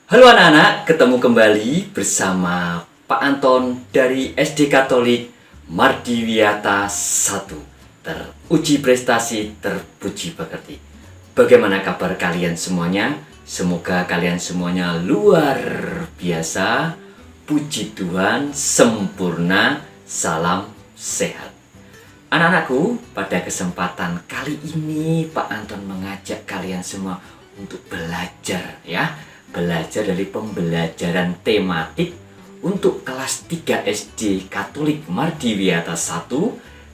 Halo anak-anak, ketemu kembali bersama Pak Anton dari SD Katolik Mardiwiata 1. Teruji prestasi, terpuji pekerti. Bagaimana kabar kalian semuanya? Semoga kalian semuanya luar biasa. Puji Tuhan, sempurna, salam sehat. Anak-anakku, pada kesempatan kali ini Pak Anton mengajak kalian semua untuk belajar ya. Belajar dari pembelajaran tematik untuk kelas 3 SD Katolik Mardiwiata 1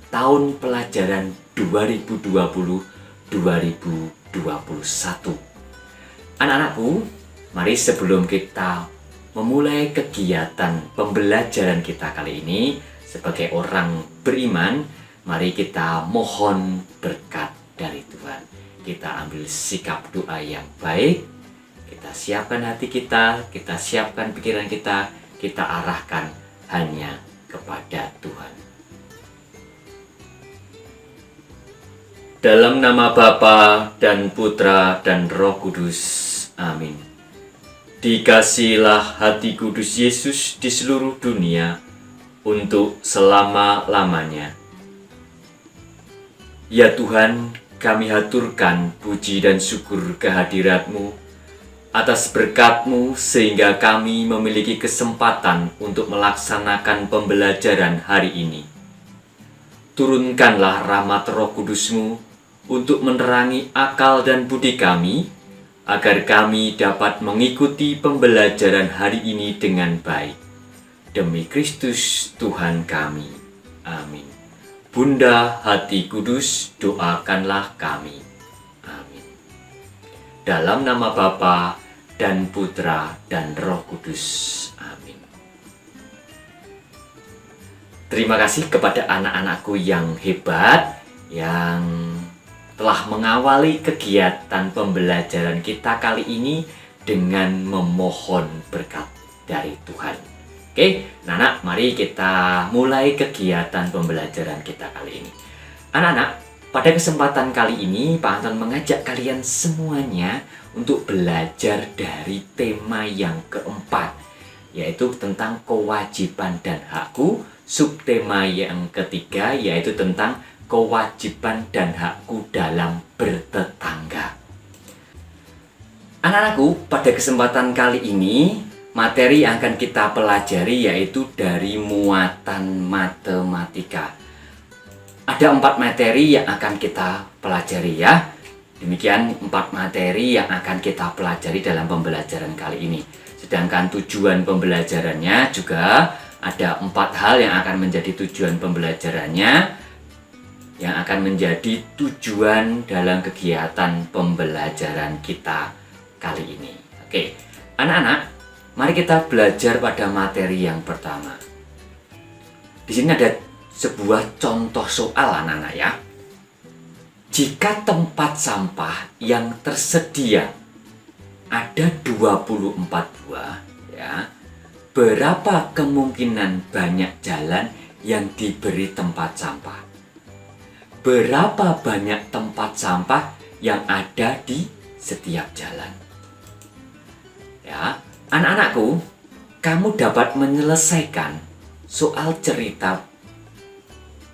tahun pelajaran 2020-2021. Anak-anakku, mari sebelum kita memulai kegiatan pembelajaran kita kali ini sebagai orang beriman, mari kita mohon berkat dari Tuhan. Kita ambil sikap doa yang baik. Kita siapkan hati kita siapkan pikiran kita arahkan hanya kepada Tuhan. Dalam nama Bapa dan Putra dan Roh Kudus. Amin. Dikasihilah hati kudus Yesus di seluruh dunia untuk selama-lamanya. Ya Tuhan, kami haturkan puji dan syukur kehadirat-Mu atas berkat-Mu sehingga kami memiliki kesempatan untuk melaksanakan pembelajaran hari ini. Turunkanlah rahmat Roh Kudus-Mu untuk menerangi akal dan budi kami, agar kami dapat mengikuti pembelajaran hari ini dengan baik. Demi Kristus Tuhan kami. Amin. Bunda Hati Kudus, doakanlah kami. Amin. Dalam nama Bapa dan Putra dan Roh Kudus. Amin. Terima kasih kepada anak-anakku yang hebat yang telah mengawali kegiatan pembelajaran kita kali ini dengan memohon berkat dari Tuhan. Oke, anak-anak, mari kita mulai kegiatan pembelajaran kita kali ini. Anak-anak, pada kesempatan kali ini Pak Anton mengajak kalian semuanya untuk belajar dari tema yang keempat, yaitu tentang kewajiban dan hakku. Subtema yang ketiga yaitu tentang kewajiban dan hakku dalam bertetangga. Anak-anakku, pada kesempatan kali ini materi yang akan kita pelajari yaitu dari muatan matematika. Ada 4 materi yang akan kita pelajari ya. Demikian 4 materi yang akan kita pelajari dalam pembelajaran kali ini. Sedangkan tujuan pembelajarannya juga ada 4 hal yang akan menjadi tujuan pembelajarannya, yang akan menjadi tujuan dalam kegiatan pembelajaran kita kali ini. Oke, anak-anak, mari kita belajar pada materi yang pertama. Di sini ada sebuah contoh soal anak-anak ya. Jika tempat sampah yang tersedia ada 24 buah ya, berapa kemungkinan banyak jalan yang diberi tempat sampah? Berapa banyak tempat sampah yang ada di setiap jalan? Ya, anak-anakku, kamu dapat menyelesaikan soal cerita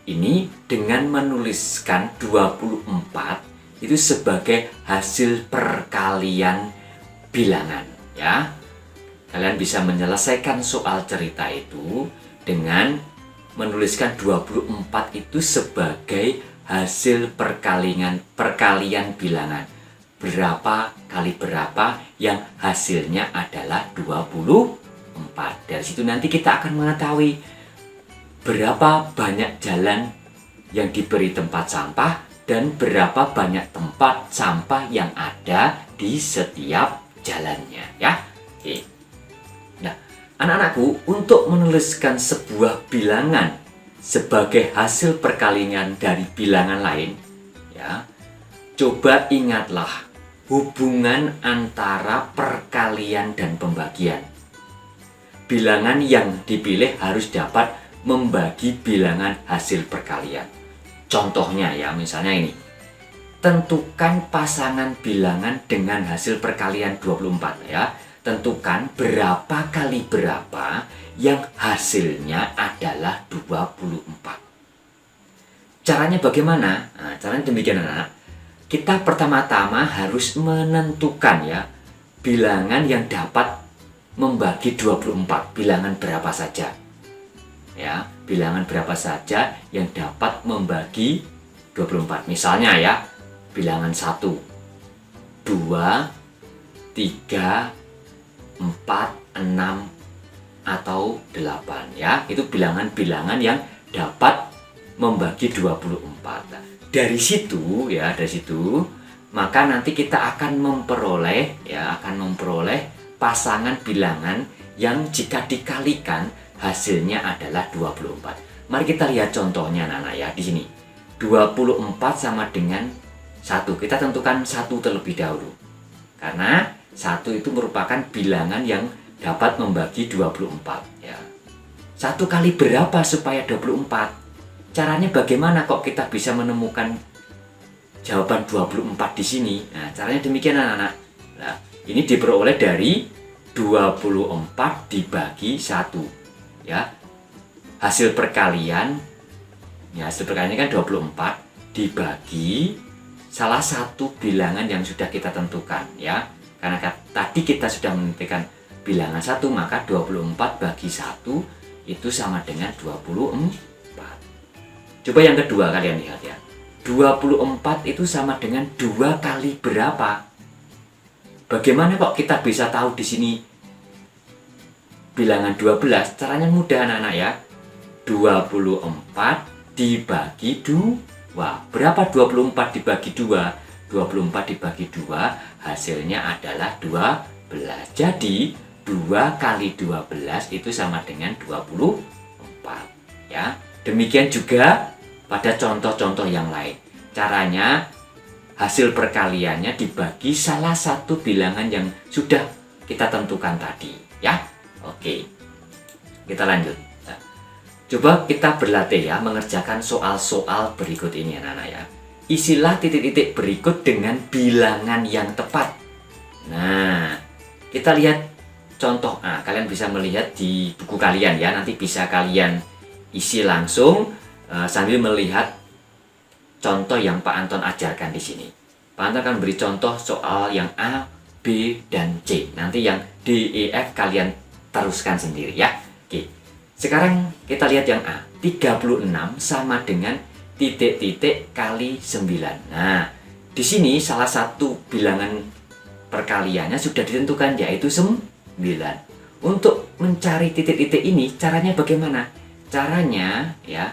ini dengan menuliskan 24 itu sebagai hasil perkalian bilangan ya. Kalian bisa menyelesaikan soal cerita itu dengan menuliskan 24 itu sebagai hasil perkalian bilangan. Berapa kali berapa yang hasilnya adalah 24. Dari situ nanti kita akan mengetahui berapa banyak jalan yang diberi tempat sampah dan berapa banyak tempat sampah yang ada di setiap jalannya ya. Oke. Nah, anak-anakku, untuk menuliskan sebuah bilangan sebagai hasil perkalian dari bilangan lain ya, coba ingatlah hubungan antara perkalian dan pembagian. Bilangan yang dipilih harus dapat membagi bilangan hasil perkalian. Contohnya ya, misalnya ini. Tentukan pasangan bilangan dengan hasil perkalian 24 ya. tentukan berapa kali berapa yang hasilnya adalah 24. Caranya bagaimana? Nah, caranya demikian anak. Kita pertama-tama harus menentukan ya bilangan yang dapat membagi 24. Bilangan berapa saja. Ya, bilangan berapa saja yang dapat membagi 24. Misalnya ya, bilangan 1, 2, 3, 4, 6, atau 8 ya. Itu bilangan-bilangan yang dapat membagi 24. Dari situ ya, maka nanti kita akan memperoleh pasangan bilangan yang jika dikalikan hasilnya adalah 24. Mari kita lihat contohnya anak-anak ya di sini. 24 sama dengan 1. Kita tentukan 1 terlebih dahulu. Karena 1 itu merupakan bilangan yang dapat membagi 24 ya. 1 kali berapa supaya 24? Caranya bagaimana kok kita bisa menemukan jawaban 24 di sini? Nah, caranya demikian anak-anak. Nah, ini diperoleh dari 24 dibagi 1 ya. Hasil perkalian kan 24 dibagi salah satu bilangan yang sudah kita tentukan ya. Karena tadi kita sudah menentukan bilangan 1, maka 24 bagi 1 itu sama dengan 24. Coba yang kedua kalian lihat ya. 24 itu sama dengan 2 kali berapa? Bagaimana kok kita bisa tahu di sini bilangan 12? Caranya mudah anak-anak ya. 24 dibagi 2. Berapa 24 dibagi 2? 24 dibagi 2 hasilnya adalah 12. Jadi 2 kali 12 itu sama dengan 24 ya. Demikian juga pada contoh-contoh yang lain. Caranya hasil perkaliannya dibagi salah satu bilangan yang sudah kita tentukan tadi ya. Oke. Kita lanjut. Nah, coba kita berlatih ya mengerjakan soal-soal berikut ini anak-anak ya. Isilah titik-titik berikut dengan bilangan yang tepat. Nah, kita lihat contoh. Nah, kalian bisa melihat di buku kalian ya. Nanti bisa kalian isi langsung sambil melihat contoh yang Pak Anton ajarkan di sini. Pak Anton akan beri contoh soal yang A, B, dan C. Nanti yang D, E, F kalian teruskan sendiri ya. Oke. Sekarang kita lihat yang A. 36 sama dengan titik-titik kali 9. Nah, di sini salah satu bilangan perkaliannya sudah ditentukan yaitu 9. Untuk mencari titik-titik ini caranya bagaimana? Caranya ya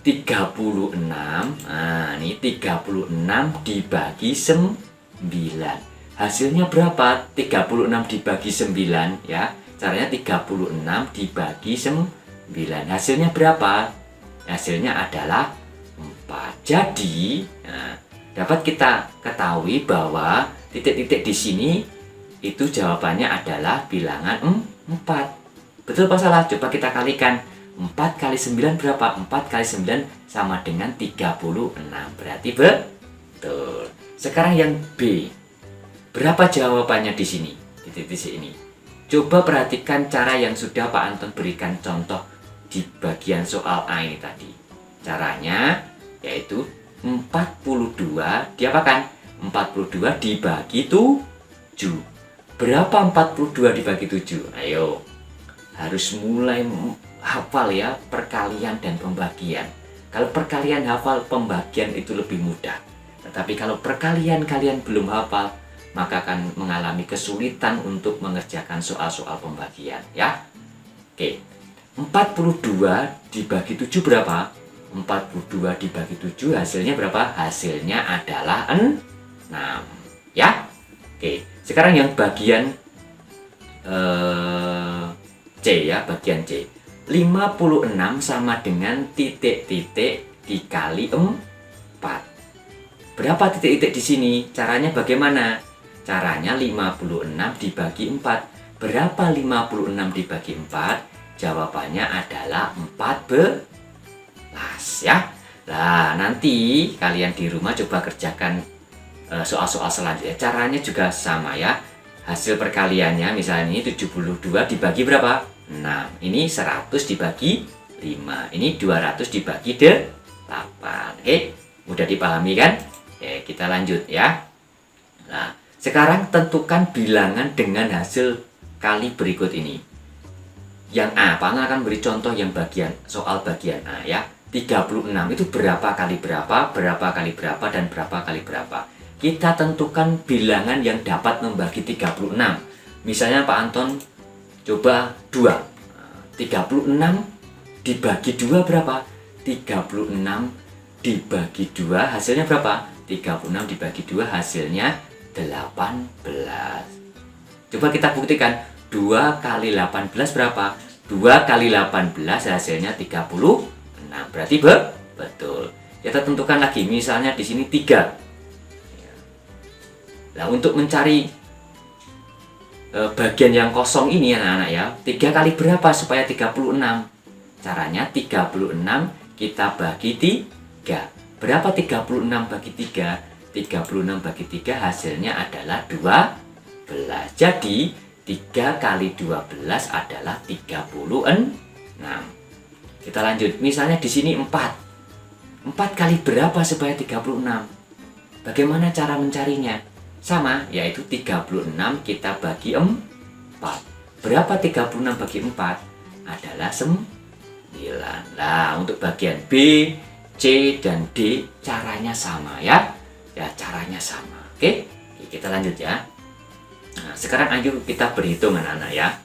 36. Nah, ini 36 dibagi 9. Hasilnya berapa? 36 dibagi 9 ya. Caranya 36 dibagi 9. Hasilnya berapa? Hasilnya adalah 4. Jadi, dapat kita ketahui bahwa titik-titik di sini itu jawabannya adalah bilangan 4. Betul apa salah? Coba kita kalikan. 4 kali 9 berapa? 4 kali 9 sama dengan 36. Berarti betul. Sekarang yang B. Berapa jawabannya di sini? Titik-titik ini. Coba perhatikan cara yang sudah Pak Anton berikan contoh di bagian soal A ini tadi. Caranya yaitu 42 diapakan? 42 dibagi 7. Berapa 42 dibagi 7? Ayo. Harus mulai hafal ya perkalian dan pembagian. Kalau perkalian hafal, pembagian itu lebih mudah. Tetapi kalau perkalian kalian belum hafal, maka akan mengalami kesulitan untuk mengerjakan soal-soal pembagian ya. Oke. 42 dibagi 7 berapa? 42 dibagi 7 hasilnya berapa? Hasilnya adalah 6 ya. Oke. Sekarang yang bagian C ya, bagian C. 56 sama dengan titik-titik dikali 4. Berapa titik-titik di sini? Caranya bagaimana? Caranya 56 dibagi 4. Berapa 56 dibagi 4? Jawabannya adalah 14 ya. Nah, nanti kalian di rumah coba kerjakan soal-soal selanjutnya. Caranya juga sama ya. hasil perkaliannya misalnya ini 72 dibagi berapa? 6. Ini 100 dibagi 5. Ini 200 dibagi 8. Oke, mudah dipahami kan? Oke, kita lanjut ya. Nah, sekarang tentukan bilangan dengan hasil kali berikut ini. Yang A, Pak Anton akan beri contoh yang soal bagian A ya. 36 itu berapa kali berapa, berapa kali berapa, dan berapa kali berapa. Kita tentukan bilangan yang dapat membagi 36. Misalnya Pak Anton coba 2. 36 dibagi 2 berapa? 36 dibagi 2 hasilnya berapa? 36 dibagi 2 hasilnya 18. Coba kita buktikan. 2 kali 18 berapa? 2 kali 18 hasilnya 36. Berarti betul. Kita tentukan lagi. Misalnya di sini 3. Nah, untuk mencari bagian yang kosong ini anak-anak ya. 3 kali berapa supaya 36? Caranya 36 kita bagi 3. Berapa 36 bagi 3? 36 bagi 3 hasilnya adalah 12. Jadi 3 kali 12 adalah 36. Kita lanjut. Misalnya di sini 4. 4 kali berapa supaya 36? Bagaimana cara mencarinya? Sama, yaitu 36 kita bagi 4. Berapa 36 bagi 4? Adalah 9. Nah, untuk bagian B, C, dan D caranya sama ya. Ya, caranya sama. Oke, kita lanjut ya. Nah, sekarang ayo kita berhitung anak-anak ya.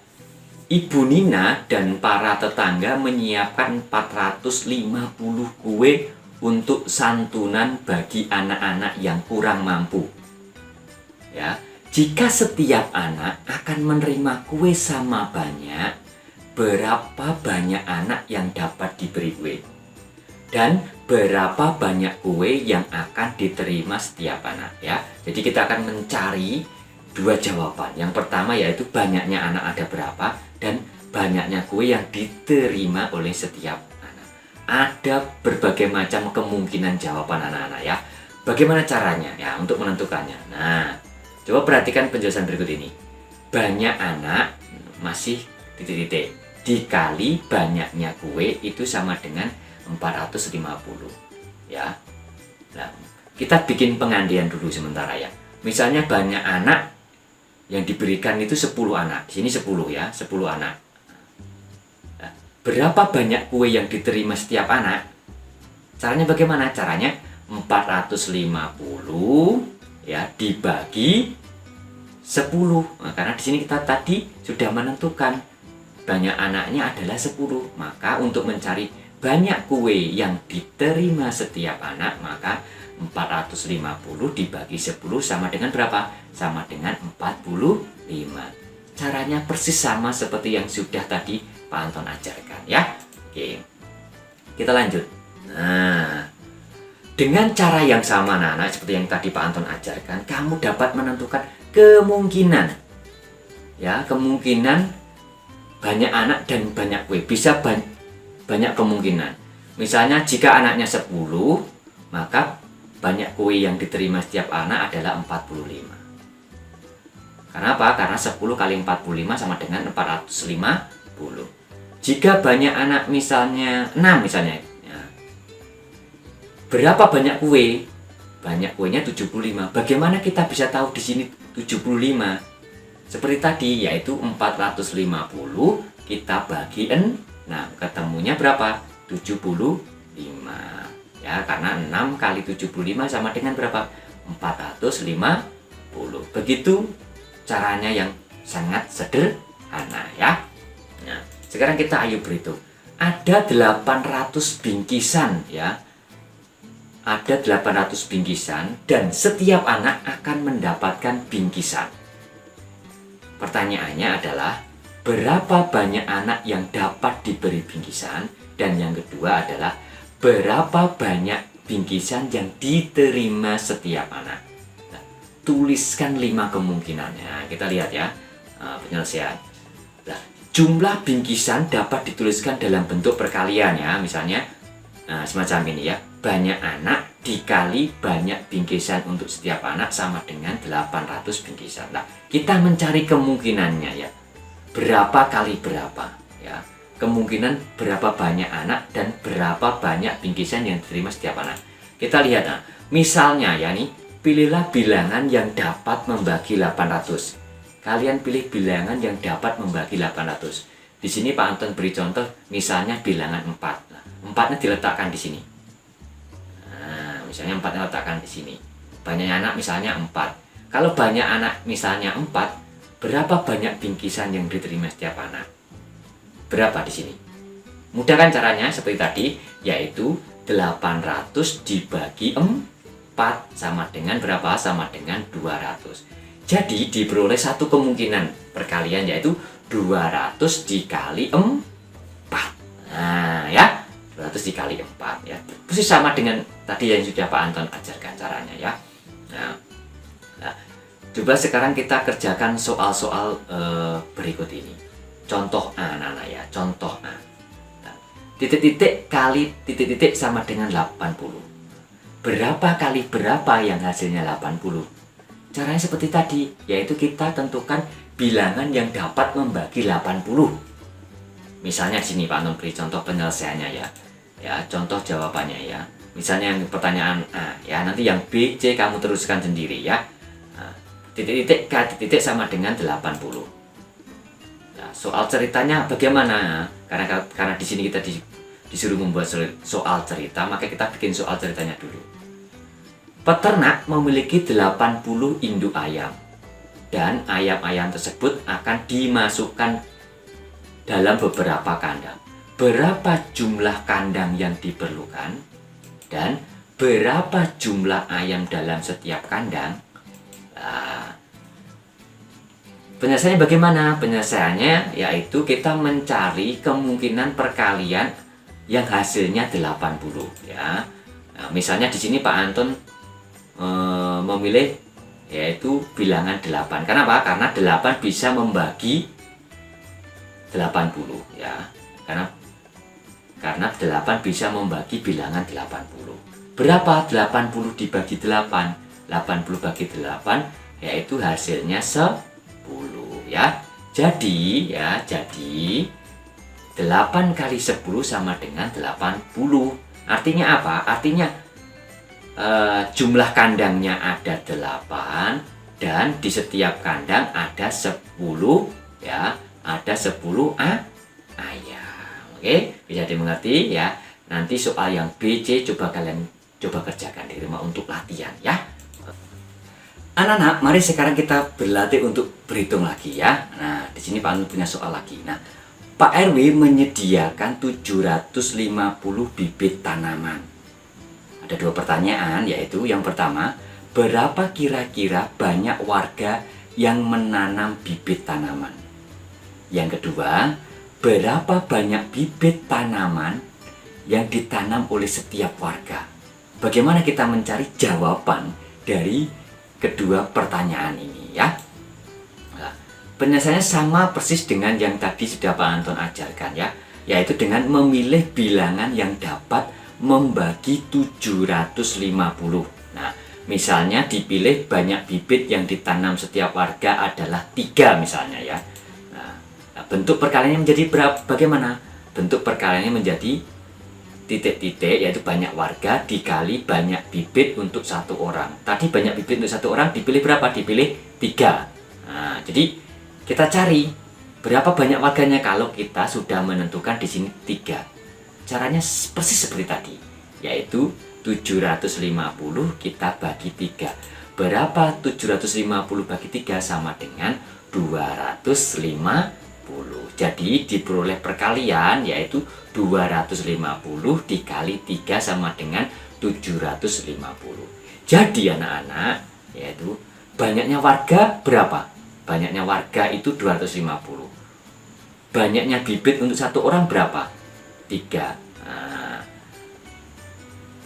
Ibu Nina dan para tetangga menyiapkan 450 kue untuk santunan bagi anak-anak yang kurang mampu. Ya, jika setiap anak akan menerima kue sama banyak, berapa banyak anak yang dapat diberi kue? Dan berapa banyak kue yang akan diterima setiap anak ya. Jadi kita akan mencari dua jawaban. Yang pertama yaitu banyaknya anak ada berapa dan banyaknya kue yang diterima oleh setiap anak. Ada berbagai macam kemungkinan jawaban anak-anak ya. Bagaimana caranya ya untuk menentukannya? Nah, coba perhatikan penjelasan berikut ini. Banyak anak masih titik-titik dikali banyaknya kue itu sama dengan 450 ya. Nah, kita bikin pengandian dulu sementara ya. Misalnya banyak anak yang diberikan itu 10 anak. Di sini 10 ya, 10 anak. Nah, berapa banyak kue yang diterima setiap anak? Caranya bagaimana? Caranya 450 ya dibagi 10. Nah, karena di sini kita tadi sudah menentukan banyak anaknya adalah 10. Maka untuk mencari banyak kue yang diterima setiap anak, maka 450 dibagi 10 sama dengan berapa? Sama dengan 45. Caranya persis sama seperti yang sudah tadi Pak Anton ajarkan ya. Oke, kita lanjut. Nah, dengan cara yang sama anak-anak seperti yang tadi Pak Anton ajarkan, kamu dapat menentukan kemungkinan ya, kemungkinan banyak anak dan banyak kue. Bisa banyak kemungkinan. Misalnya jika anaknya 10, maka banyak kue yang diterima setiap anak adalah 45. Karena apa? Karena 10 kali 45 sama dengan 450. Jika banyak anak misalnya 6 misalnya ya, berapa banyak kue? Banyak kuenya 75. Bagaimana kita bisa tahu di sini 75? Seperti tadi yaitu 450 kita bagi 6. Nah, ketemunya berapa? 75. Ya, karena 6 kali 75 sama dengan berapa? 450. Begitu caranya yang sangat sederhana ya. Nah, sekarang kita ayo berhitung. Ada 800 bingkisan ya. Ada 800 bingkisan dan setiap anak akan mendapatkan bingkisan. Pertanyaannya adalah berapa banyak anak yang dapat diberi bingkisan, dan yang kedua adalah berapa banyak bingkisan yang diterima setiap anak. Nah, tuliskan 5 kemungkinannya. Kita lihat ya penyelesaian. Nah, jumlah bingkisan dapat dituliskan dalam bentuk perkalian ya. Misalnya semacam ini ya. banyak anak dikali banyak bingkisan untuk setiap anak sama dengan 800 bingkisan. Nah, kita mencari kemungkinannya ya. Berapa kali berapa ya. Kemungkinan berapa banyak anak dan berapa banyak bingkisan yang diterima setiap anak. Kita lihat, nah, misalnya ya nih, pilihlah bilangan yang dapat membagi 800. Kalian pilih bilangan yang dapat membagi 800. Di sini Pak Anton beri contoh, misalnya bilangan 4. Nah, 4-nya diletakkan di sini. Nah, misalnya 4-nya letakkan di sini. Banyak anak misalnya 4. Kalau banyak anak misalnya 4, berapa banyak bingkisan yang diterima setiap anak? Berapa di sini? Mudah kan caranya seperti tadi, yaitu 800 dibagi 4 sama dengan berapa? Sama dengan 200. Jadi diperoleh satu kemungkinan perkalian, yaitu 200 dikali 4. Nah ya, 200 dikali 4 ya. Persis sama dengan tadi yang sudah Pak Anton ajarkan caranya ya. Nah, coba sekarang kita kerjakan soal-soal berikut ini. Contoh A, anak-anak ya, contoh A. Titik-titik kali titik-titik sama dengan 80. Berapa kali berapa yang hasilnya 80? Caranya seperti tadi, yaitu kita tentukan bilangan yang dapat membagi 80. Misalnya di sini Pak Anton beri contoh penyelesaiannya ya. Ya, contoh jawabannya ya. Misalnya yang pertanyaan A ya, nanti yang B, C kamu teruskan sendiri ya. Nah, titik-titik K titik sama dengan 80. Nah, soal ceritanya bagaimana? Karena di sini kita disuruh membuat soal cerita, maka kita bikin soal ceritanya dulu. Peternak memiliki 80 induk ayam, dan ayam-ayam tersebut akan dimasukkan dalam beberapa kandang. Berapa jumlah kandang yang diperlukan dan berapa jumlah ayam dalam setiap kandang? Nah, penyelesaiannya bagaimana? Penyelesaiannya yaitu kita mencari kemungkinan perkalian yang hasilnya 80 ya. Nah, misalnya di sini Pak Anton memilih yaitu bilangan 8. Kenapa? Karena 8 bisa membagi 80 ya. Karena 8 bisa membagi bilangan 80. Berapa 80 dibagi 8? 80 bagi 8 yaitu hasilnya 10 ya. Jadi 8 kali 10 sama dengan 80. Artinya apa? Artinya jumlah kandangnya ada 8 dan di setiap kandang ada 10 ya, ada 10 ayam. Oke, bisa dimengerti ya. Nanti soal yang B, C coba kalian kerjakan di rumah untuk latihan ya. Anak-anak, mari sekarang kita berlatih untuk berhitung lagi ya. Nah, di sini Pak Anu punya soal lagi. Nah, Pak RW menyediakan 750 bibit tanaman. Ada dua pertanyaan, yaitu yang pertama, berapa kira-kira banyak warga yang menanam bibit tanaman? Yang kedua, berapa banyak bibit tanaman yang ditanam oleh setiap warga? Bagaimana kita mencari jawaban dari kedua pertanyaan ini ya? Nah, penyelesaiannya sama persis dengan yang tadi sudah Pak Anton ajarkan ya, yaitu dengan memilih bilangan yang dapat membagi 750. Nah, misalnya dipilih banyak bibit yang ditanam setiap warga adalah 3 misalnya ya. Nah, bentuk perkaliannya menjadi berapa? Bagaimana? Bentuk perkaliannya menjadi titik-titik, yaitu banyak warga dikali banyak bibit untuk satu orang. Tadi banyak bibit untuk satu orang dipilih berapa? Dipilih 3. Nah, jadi kita cari berapa banyak warganya kalau kita sudah menentukan di sini 3. Caranya persis seperti tadi, yaitu 750 kita bagi 3. Berapa 750 bagi 3? Sama dengan 250. Jadi diperoleh perkalian yaitu 250 dikali 3 sama dengan 750. Jadi anak-anak, yaitu banyaknya warga berapa? Banyaknya warga itu 250. Banyaknya bibit untuk satu orang berapa? 3. Nah,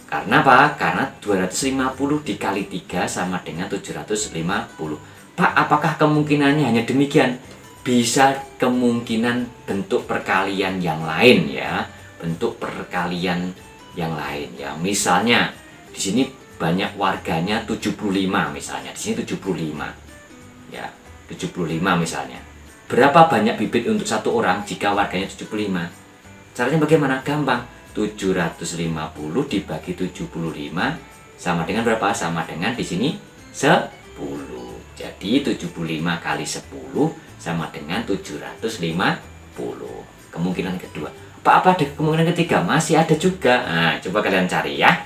karena apa? Karena 250 dikali 3 sama dengan 750. Pak, apakah kemungkinannya hanya demikian? Bisa kemungkinan bentuk perkalian yang lain ya. Bentuk perkalian yang lain ya. Misalnya di sini banyak warganya 75 misalnya. Di sini 75. Ya, 75 misalnya. Berapa banyak bibit untuk satu orang jika warganya 75? Caranya bagaimana? Gampang. 750 dibagi 75 sama dengan berapa? Sama dengan di sini 10. Jadi 75 kali 10 sama dengan 750. Kemungkinan kedua. Apa ada kemungkinan ketiga? Masih ada juga. Nah, coba kalian cari ya.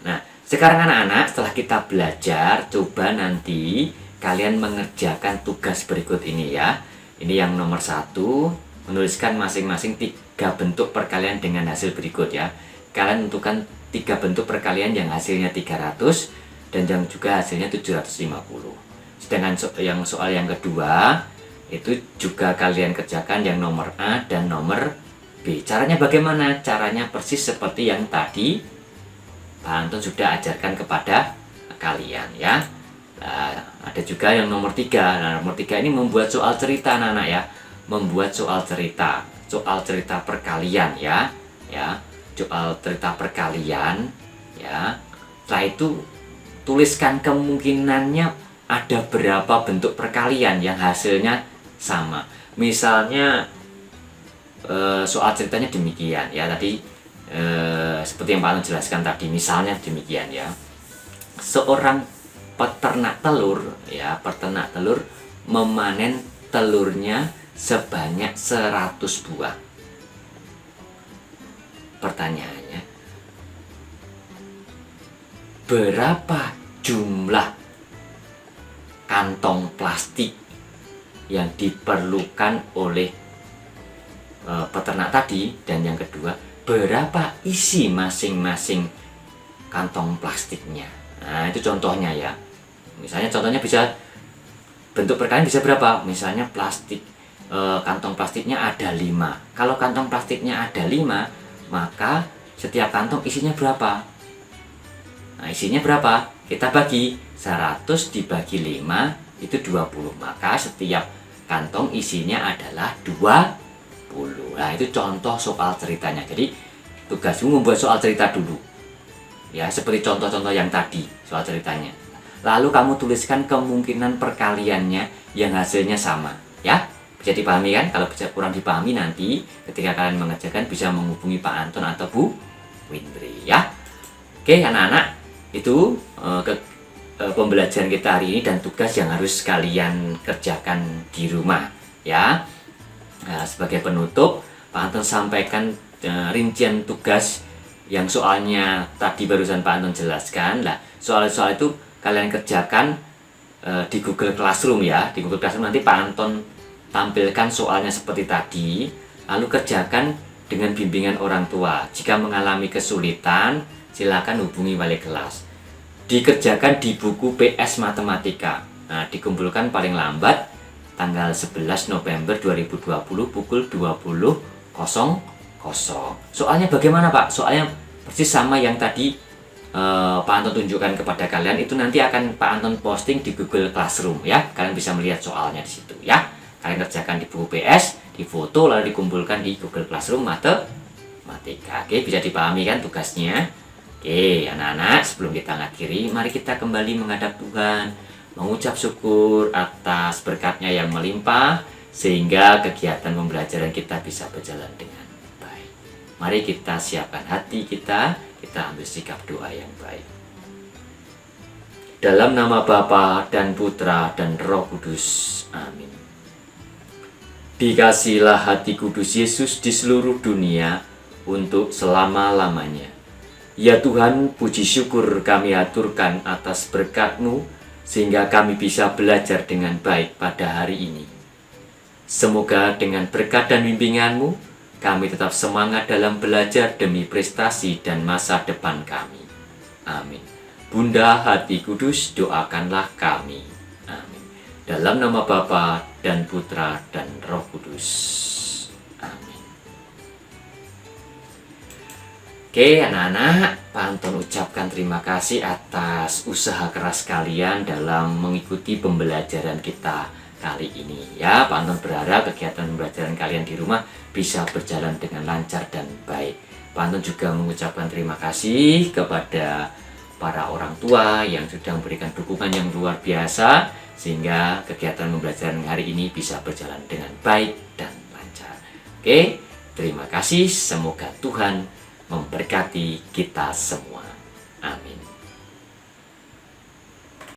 Nah, sekarang anak-anak setelah kita belajar, coba nanti kalian mengerjakan tugas berikut ini ya. Ini yang nomor 1, menuliskan masing-masing 3 bentuk perkalian dengan hasil berikut ya. Kalian tentukan 3 bentuk perkalian yang hasilnya 300 dan yang juga hasilnya 750. Sedangkan soal yang kedua itu juga kalian kerjakan yang nomor A dan nomor B. Caranya bagaimana? Caranya persis seperti yang tadi Pak Anton sudah ajarkan kepada kalian ya. Nah, ada juga yang nomor 3. Nah, nomor 3 ini membuat soal cerita anak-anak ya. Membuat soal cerita perkalian ya. Ya, soal cerita perkalian ya. Setelah itu tuliskan kemungkinannya ada berapa bentuk perkalian yang hasilnya sama. Misalnya soal ceritanya demikian ya, tadi seperti yang Pak Anu jelaskan tadi, misalnya demikian ya. Seorang peternak telur memanen telurnya sebanyak 100 buah. Pertanyaannya, berapa jumlah kantong plastik yang diperlukan oleh peternak tadi? Dan yang kedua, berapa isi masing-masing kantong plastiknya? Nah, itu contohnya ya. Misalnya contohnya bisa, bentuk perkalian bisa berapa? Misalnya kantong plastiknya ada 5. Kalau kantong plastiknya ada 5, maka setiap kantong isinya berapa? Nah, isinya berapa? Kita bagi 100 dibagi 5 itu 20. Maka setiap kantong isinya adalah 20. Nah, itu contoh soal ceritanya. Jadi tugasmu membuat soal cerita dulu ya, seperti contoh-contoh yang tadi soal ceritanya. Lalu kamu tuliskan kemungkinan perkaliannya yang hasilnya sama ya. Bisa dipahami kan? Kalau bisa kurang dipahami, nanti ketika kalian mengerjakan bisa menghubungi Pak Anton atau Bu Windri ya. Oke anak-anak, itu pembelajaran kita hari ini dan tugas yang harus kalian kerjakan di rumah ya. Nah, sebagai penutup, Pak Anton sampaikan rincian tugas yang soalnya tadi barusan Pak Anton jelaskan. Nah, soal-soal itu kalian kerjakan di Google Classroom ya. Di Google Classroom nanti Pak Anton tampilkan soalnya seperti tadi, lalu kerjakan dengan bimbingan orang tua. Jika mengalami kesulitan, silakan hubungi wali kelas. Dikerjakan di buku PS Matematika. Nah, dikumpulkan paling lambat tanggal 11 November 2020 pukul 20.00. Soalnya bagaimana Pak? Soalnya persis sama yang tadi Pak Anton tunjukkan kepada kalian. Itu nanti akan Pak Anton posting di Google Classroom ya. Kalian bisa melihat soalnya di situ ya. Kalian kerjakan di buku PS, difoto lalu dikumpulkan di Google Classroom Matematika. Oke, bisa dipahami kan tugasnya? Oke, anak-anak, sebelum kita akhiri, mari kita kembali menghadap Tuhan, mengucap syukur atas berkatnya yang melimpah, sehingga kegiatan pembelajaran kita bisa berjalan dengan baik. Mari kita siapkan hati kita ambil sikap doa yang baik. Dalam nama Bapa dan Putra dan Roh Kudus. Amin. Dikasihilah hati kudus Yesus di seluruh dunia untuk selama-lamanya. Ya Tuhan, puji syukur kami aturkan atas berkat-Mu, sehingga kami bisa belajar dengan baik pada hari ini. Semoga dengan berkat dan bimbingan-Mu, kami tetap semangat dalam belajar demi prestasi dan masa depan kami. Amin. Bunda Hati Kudus, doakanlah kami. Amin. Dalam nama Bapa dan Putra dan Roh Kudus. Amin. Oke anak-anak, Pak Anton ucapkan terima kasih atas usaha keras kalian dalam mengikuti pembelajaran kita kali ini ya. Pak Anton berharap kegiatan pembelajaran kalian di rumah bisa berjalan dengan lancar dan baik. Pak Anton juga mengucapkan terima kasih kepada para orang tua yang sudah memberikan dukungan yang luar biasa sehingga kegiatan pembelajaran hari ini bisa berjalan dengan baik dan lancar. Oke, terima kasih. Semoga Tuhan memberkati kita semua.